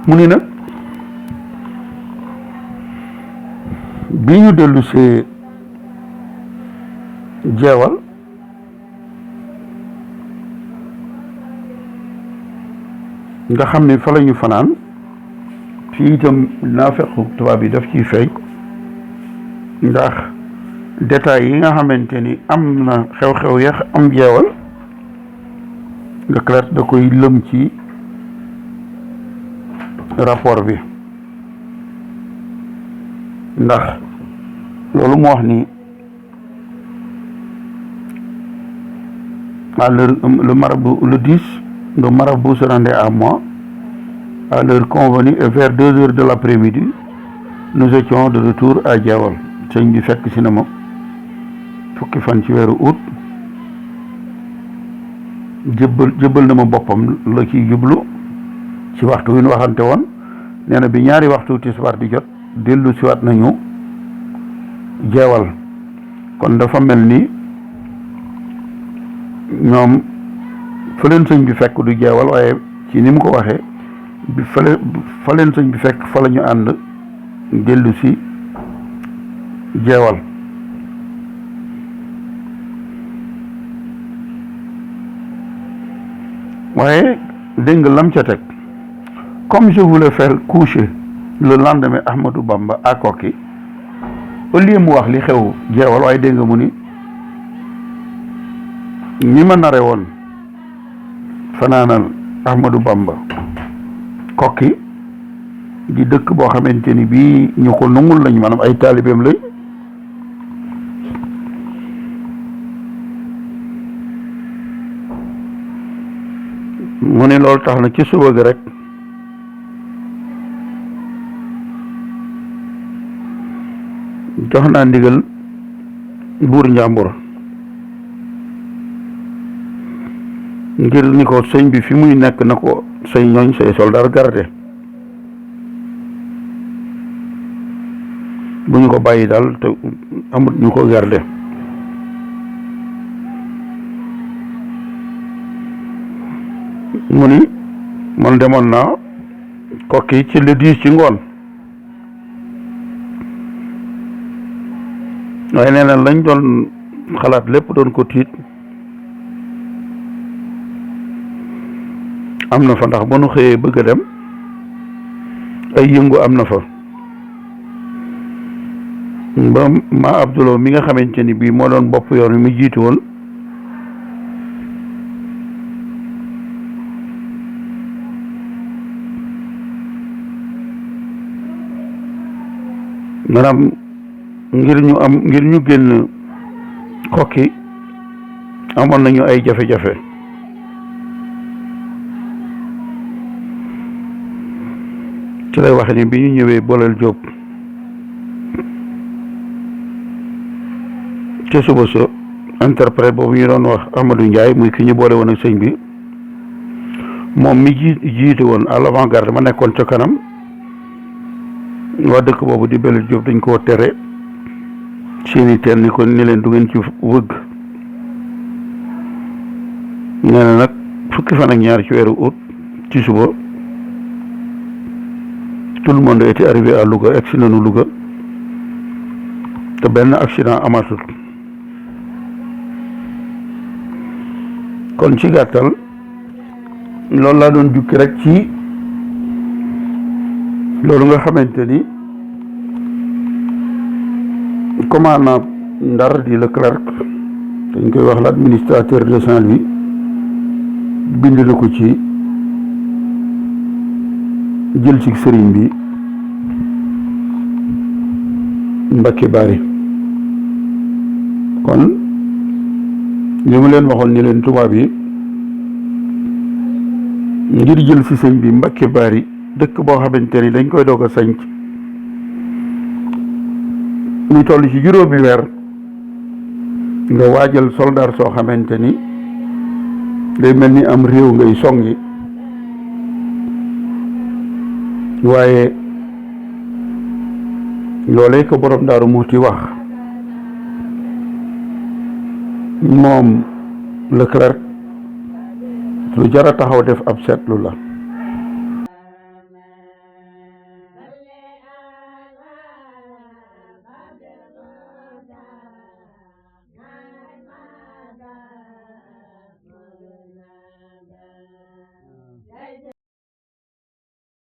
mu ni nag bi ñu dellu see jeewal nga xam ne fa la ñu fanaan fii itam naafequ tubaab yi daf ciy feeñ ndax détails yi nga xamante ni am na xew-xew ya am jeewal Leclerc da koy lëm ci rapport bi ndax loolu mu wax ni le marabout le 10 le marabout se rendait à moi à l'heure convenue et vers 2 heures de l'après-midi nous étions de retour à Diawal sëñ bi fekk si na ma fukki fan ci weeru août jëbbal na ma boppam la ciy jublu ci waxtu wi ñu waxante woon nee na bi ñaari waxtu tisbaar di jot dellu siwaat nañu jeewal kon dafa mel ni ñoom fa leen sëñ bi fekk du jeewal waaye ci ni mu ko waxee bi fa leen sëñ bi fekk fa la ñu ànd dellu si jeewal waaye dégg nga lam ca teg comme je voulais faire coucher le lendemain Ahmadou Bamba à Koki au lieu mu wax li xew jeewal waaye dégg nga mu ni ñi ma nare woon fanaanal Ahmadou Bamba Koki di dëkk boo xamante ni bii ñu ko nungul lañ maanaam ay taalibeem lañ mu ne loolu tax na ci suba gi rek jox naa ndigal buur njàmbur ngir ni ko sëñ bi fi muy nekk na ko say ñooñ say soldat garde bu ñu ko bàyyi daal te amut ñu ko garde mu ni man demoon naa Koki ci le 10 ci ngoon waaye nee na lañ doon xalaat lépp doon ko tiit am na fa ndax ba nu xëyee bëgg a dem ay yëngu am na fa ba ma Abdoulou mi nga xamante ni bii moo doon bopp yoon wi mu jiitu woon maanaam ngir ñu génn Koki amoon nañu ay jafe-jafe ci lay waxe ni bi ñu ñëwee Bolel Diop ca suba sa interprète boobu ñu doon wax Amadou Ndiaye muy ki ñu boole woon ak sëñ bi moom mi jiite woon à l'avant-garde ma nekkoon ca kanam waa dëkk boobu di Bolel Diop dañ koo tere seeni teen ni ko ni leen du ngeen ci wëgg nee na nag fukki fan ak ñaar ci weeru août ci suba tout le monde était arrivé à Louga egsi nañu Louga te benn accident amatul kon ci gàttal loolu laa doon jukki rek ci loolu nga xamante ni commandant Ndar di Leclerc dañ koy wax l'administrateur de Saint-Louis bind na ko ci jël ci sëriñ bi Mbacke Bari kon li mu leen waxoon ni leen tubaab yi ngir jël ci sëñ bi Mbacke Bari dëkk boo xamante ni dañ koy doog a sanc ñu toll ci juróomi weer nga waajal soldaar soo xamante ni day mel ni am réew ngay songi waaye loolee ko borom Daaru Muxti wax moom Leclerc lu jara taxaw def ab seetlu la